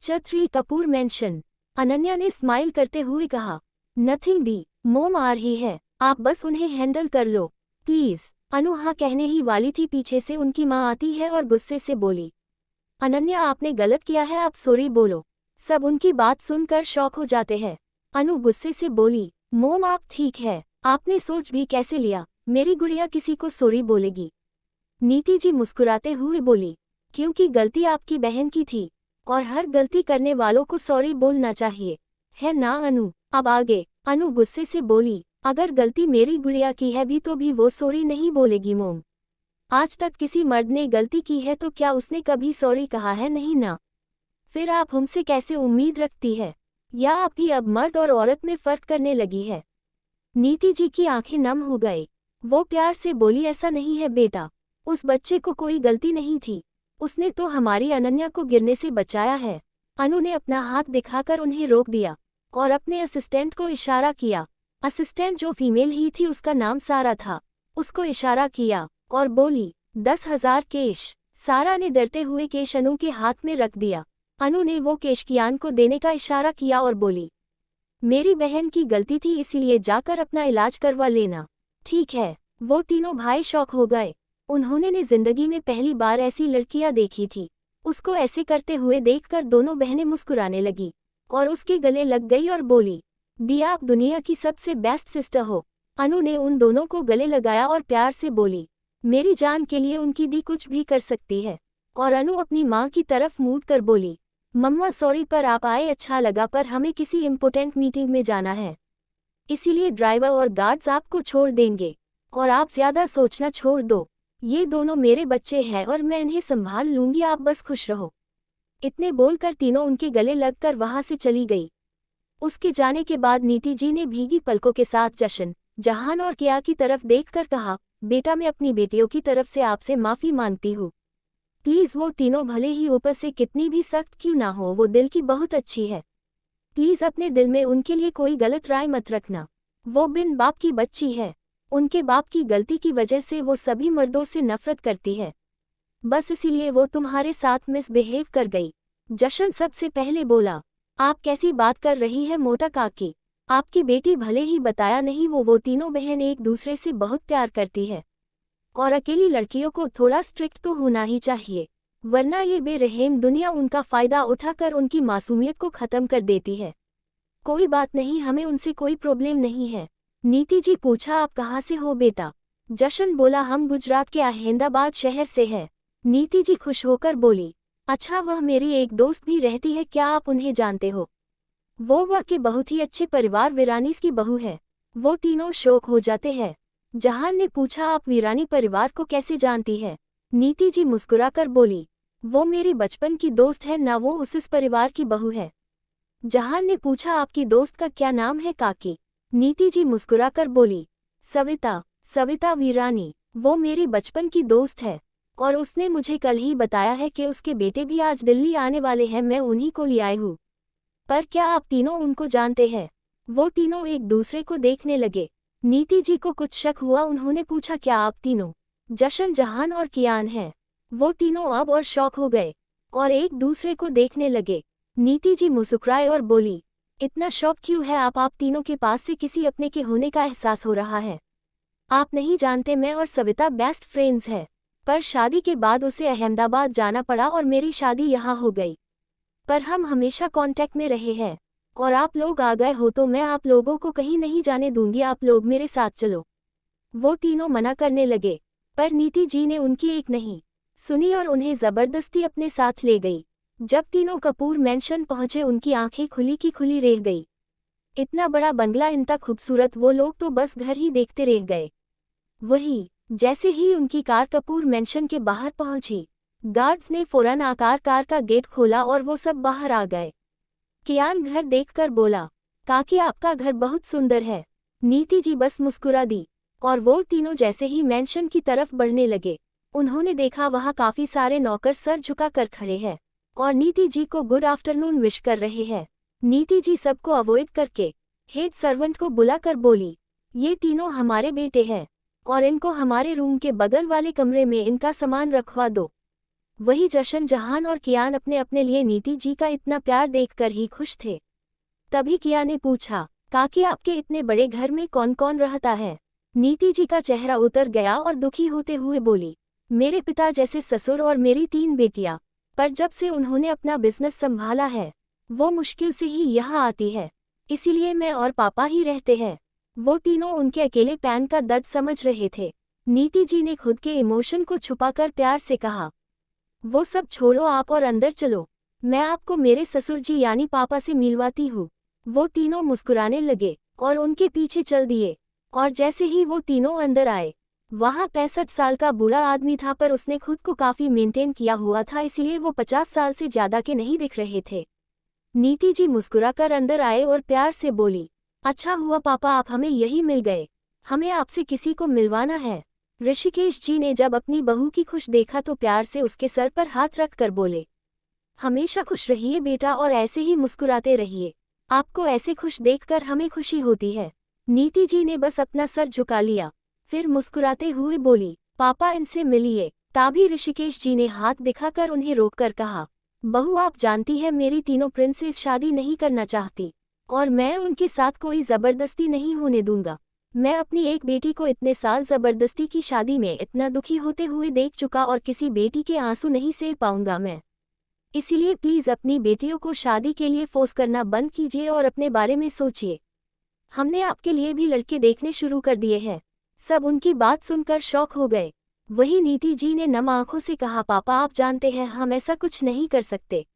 छतरी कपूर मेंशन। अनन्या ने स्माइल करते हुए कहा, नथिंग दी, मोम आ रही है, आप बस उन्हें हैंडल कर लो प्लीज। अनु हाँ कहने ही वाली थी, पीछे से उनकी माँ आती है और गुस्से से बोली, अनन्या आपने गलत किया है, आप सॉरी बोलो। सब उनकी बात सुनकर शॉक हो जाते हैं। अनु गुस्से से बोली, मोम आप ठीक है, आपने सोच भी कैसे लिया, मेरी गुड़िया किसी को सॉरी बोलेगी। नीति जी मुस्कुराते हुए बोली, क्योंकि गलती आपकी बहन की थी और हर गलती करने वालों को सॉरी बोलना चाहिए, है ना अनु। अब आगे। अनु गुस्से से बोली, अगर गलती मेरी गुड़िया की है भी तो भी वो सॉरी नहीं बोलेगी मोम। आज तक किसी मर्द ने गलती की है तो क्या उसने कभी सॉरी कहा है, नहीं ना। फिर आप हमसे कैसे उम्मीद रखती है, या आप ही अब मर्द और औरत में फर्क करने लगी है। नीति जी की आंखें नम हो गई। वो प्यार से बोली, ऐसा नहीं है बेटा, उस बच्चे को कोई गलती नहीं थी, उसने तो हमारी अनन्या को गिरने से बचाया है। अनु ने अपना हाथ दिखाकर उन्हें रोक दिया और अपने असिस्टेंट को इशारा किया। असिस्टेंट जो फीमेल ही थी, उसका नाम सारा था, उसको इशारा किया और बोली, 10,000 कैश। सारा ने डरते हुए कैश अनु के हाथ में रख दिया। अनु ने वो कैश कियान को देने का इशारा किया और बोली, मेरी बहन की गलती थी, इसीलिए जाकर अपना इलाज करवा लेना, ठीक है। वो तीनों भाई शॉक हो गए। उन्होंने ने जिंदगी में पहली बार ऐसी लड़कियां देखी थी। उसको ऐसे करते हुए देखकर दोनों बहनें मुस्कुराने लगी और उसके गले लग गई और बोली, दिया आप दुनिया की सबसे बेस्ट सिस्टर हो। अनु ने उन दोनों को गले लगाया और प्यार से बोली, मेरी जान के लिए उनकी दी कुछ भी कर सकती है। और अनु अपनी माँ की तरफ मूड कर बोली, मम्मा सॉरी पर आप आए अच्छा लगा, पर हमें किसी इम्पोर्टेंट मीटिंग में जाना है, इसीलिए ड्राइवर और गार्ड्स आपको छोड़ देंगे और आप ज्यादा सोचना छोड़ दो। ये दोनों मेरे बच्चे हैं और मैं इन्हें संभाल लूंगी, आप बस खुश रहो। इतने बोलकर तीनों उनके गले लगकर वहां से चली गई। उसके जाने के बाद नीति जी ने भीगी पलकों के साथ जशन, जहान और किया की तरफ देखकर कहा, बेटा मैं अपनी बेटियों की तरफ से आपसे माफी मांगती हूँ प्लीज। वो तीनों भले ही ऊपर से कितनी भी सख्त क्यों ना हो, वो दिल की बहुत अच्छी है, प्लीज अपने दिल में उनके लिए कोई गलत राय मत रखना। वो बिन बाप की बच्ची है, उनके बाप की गलती की वजह से वो सभी मर्दों से नफरत करती है, बस इसीलिए वो तुम्हारे साथ मिसबिहेव कर गई। जशन सबसे पहले बोला, आप कैसी बात कर रही है मोटा काकी, आपकी बेटी भले ही बताया नहीं, वो तीनों बहन एक दूसरे से बहुत प्यार करती है और अकेली लड़कियों को थोड़ा स्ट्रिक्ट तो होना ही चाहिए, वरना ये बेरहम दुनिया उनका फ़ायदा उठाकर उनकी मासूमियत को ख़त्म कर देती है। कोई बात नहीं, हमें उनसे कोई प्रॉब्लम नहीं है। नीति जी पूछा, आप कहाँ से हो बेटा। जशन बोला, हम गुजरात के अहमदाबाद शहर से हैं। नीति जी खुश होकर बोली, अच्छा वह मेरी एक दोस्त भी रहती है, क्या आप उन्हें जानते हो। वो वह के बहुत ही अच्छे परिवार वीरानीस की बहू है। वो तीनों शौक हो जाते हैं। जहान ने पूछा, आप वीरानी परिवार को कैसे जानती है। नीति जी मुस्कुराकर बोली, वो मेरी बचपन की दोस्त है ना, वो उस परिवार की बहू है। जहान ने पूछा, आपकी दोस्त का क्या नाम है काकी। नीति जी मुस्कुराकर बोली, सविता। सविता वीरानी, वो मेरी बचपन की दोस्त है और उसने मुझे कल ही बताया है कि उसके बेटे भी आज दिल्ली आने वाले हैं, मैं उन्हीं को ले आई हूँ। पर क्या आप तीनों उनको जानते हैं। वो तीनों एक दूसरे को देखने लगे। नीति जी को कुछ शक हुआ, उन्होंने पूछा, क्या आप तीनों जशन, जहान और कियान हैं। वो तीनों अब और शौक हो गए और एक दूसरे को देखने लगे। नीति जी मुस्कुराए और बोली, इतना शौक क्यों है आप तीनों के पास से किसी अपने के होने का एहसास हो रहा है। आप नहीं जानते, मैं और सविता बेस्ट फ्रेंड्स हैं, पर शादी के बाद उसे अहमदाबाद जाना पड़ा और मेरी शादी यहाँ हो गई, पर हम हमेशा कांटेक्ट में रहे हैं और आप लोग आ गए हो तो मैं आप लोगों को कहीं नहीं जाने दूंगी, आप लोग मेरे साथ चलो। वो तीनों मना करने लगे, पर नीति जी ने उनकी एक नहीं सुनी और उन्हें जबरदस्ती अपने साथ ले गई। जब तीनों कपूर मेंशन पहुंचे, उनकी आंखें खुली की खुली रह गई। इतना बड़ा बंगला, इतना खूबसूरत, वो लोग तो बस घर ही देखते रह गए। वही जैसे ही उनकी कार कपूर मेंशन के बाहर पहुंची, गार्ड्स ने फौरन आकार कार का गेट खोला और वो सब बाहर आ गए। कियान घर देखकर बोला, काकी आपका घर बहुत सुंदर है। नीति जी बस मुस्कुरा दी और वो तीनों जैसे ही मेंशन की तरफ बढ़ने लगे, उन्होंने देखा वहाँ काफी सारे नौकर सर झुका कर खड़े हैं और नीति जी को गुड आफ्टरनून विश कर रहे हैं। नीति जी सबको अवॉइड करके हेड सर्वेंट को बुलाकर बोली, ये तीनों हमारे बेटे हैं और इनको हमारे रूम के बगल वाले कमरे में इनका सामान रखवा दो। वही जशन जहान और कियान अपने अपने लिए नीति जी का इतना प्यार देखकर ही खुश थे। तभी किया ने पूछा, काकी आपके इतने बड़े घर में कौन कौन रहता है? नीति जी का चेहरा उतर गया और दुखी होते हुए बोली, मेरे पिता जैसे ससुर और मेरी 3 बेटियां, पर जब से उन्होंने अपना बिजनेस संभाला है वो मुश्किल से ही यहाँ आती है, इसीलिए मैं और पापा ही रहते हैं। वो तीनों उनके अकेले पैन का दर्द समझ रहे थे। नीति जी ने खुद के इमोशन को छुपाकर प्यार से कहा, वो सब छोड़ो आप और अंदर चलो, मैं आपको मेरे ससुर जी यानी पापा से मिलवाती हूँ। वो तीनों मुस्कुराने लगे और उनके पीछे चल दिए, और जैसे ही वो तीनों अंदर आए, वहाँ 65 साल का बूढ़ा आदमी था, पर उसने खुद को काफी मेंटेन किया हुआ था, इसलिए वो 50 साल से ज्यादा के नहीं दिख रहे थे। नीति जी मुस्कुराकर अंदर आए और प्यार से बोली, अच्छा हुआ पापा आप हमें यही मिल गए, हमें आपसे किसी को मिलवाना है। ऋषिकेश जी ने जब अपनी बहू की खुश देखा तो प्यार से उसके सर पर हाथ रख कर बोले, हमेशा खुश रहिए बेटा और ऐसे ही मुस्कुराते रहिए, आपको ऐसे खुश देखकर हमें खुशी होती है। नीति जी ने बस अपना सर झुका लिया, फिर मुस्कुराते हुए बोली, पापा इनसे मिलिए। तभी ऋषिकेश जी ने हाथ दिखाकर उन्हें रोककर कहा, बहू आप जानती है मेरी तीनों प्रिंसेस शादी नहीं करना चाहती, और मैं उनके साथ कोई जबरदस्ती नहीं होने दूंगा। मैं अपनी एक बेटी को इतने साल जबरदस्ती की शादी में इतना दुखी होते हुए देख चुका और किसी बेटी के आंसू नहीं सह पाऊंगा मैं। इसीलिए प्लीज अपनी बेटियों को शादी के लिए फोर्स करना बंद कीजिए और अपने बारे में सोचिए। हमने आपके लिए भी लड़के देखने शुरू कर दिए हैं। सब उनकी बात सुनकर शॉक हो गए। वही नीति जी ने नम आंखों से कहा, पापा आप जानते हैं हम ऐसा कुछ नहीं कर सकते,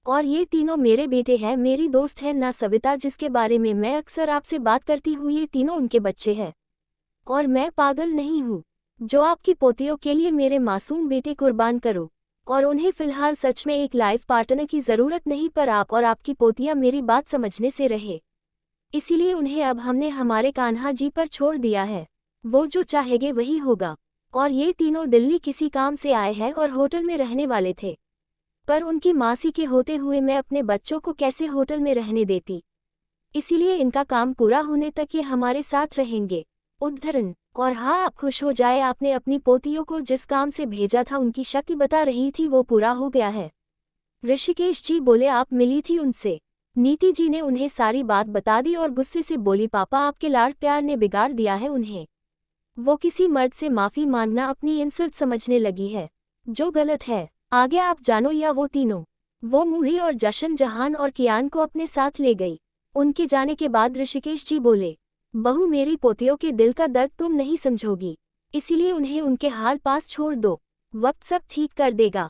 और ये तीनों मेरे बेटे हैं, मेरी दोस्त है ना सविता जिसके बारे में मैं अक्सर आपसे बात करती हूँ, ये तीनों उनके बच्चे हैं। और मैं पागल नहीं हूँ जो आपकी पोतियों के लिए मेरे मासूम बेटे कुर्बान करूँ, और उन्हें फिलहाल सच में एक लाइफ पार्टनर की ज़रूरत नहीं, पर आप और आपकी पोतियाँ मेरी बात समझने से रहे, इसीलिए उन्हें अब हमने हमारे कान्हा जी पर छोड़ दिया है, वो जो चाहेंगे वही होगा। और ये तीनों दिल्ली किसी काम से आए हैं और होटल में रहने वाले थे, पर उनकी मासी के होते हुए मैं अपने बच्चों को कैसे होटल में रहने देती, इसीलिए इनका काम पूरा होने तक ये हमारे साथ रहेंगे। उद्धरण। और हाँ आप खुश हो जाए, आपने अपनी पोतियों को जिस काम से भेजा था उनकी शक्ल बता रही थी वो पूरा हो गया है। ऋषिकेश जी बोले, आप मिली थी उनसे? नीति जी ने उन्हें सारी बात बता दी और गुस्से से बोली, पापा आपके लाड प्यार ने बिगाड़ दिया है उन्हें। वो किसी मर्द से माफी मांगना अपनी इंसल्ट समझने लगी है, जो गलत है। आगे आप जानो या वो तीनों। वो मूरी और जशन जहान और कियान को अपने साथ ले गई। उनके जाने के बाद ऋषिकेश जी बोले, बहू मेरी पोतियों के दिल का दर्द तुम नहीं समझोगी, इसीलिए उन्हें उनके हाल पास छोड़ दो, वक्त सब ठीक कर देगा।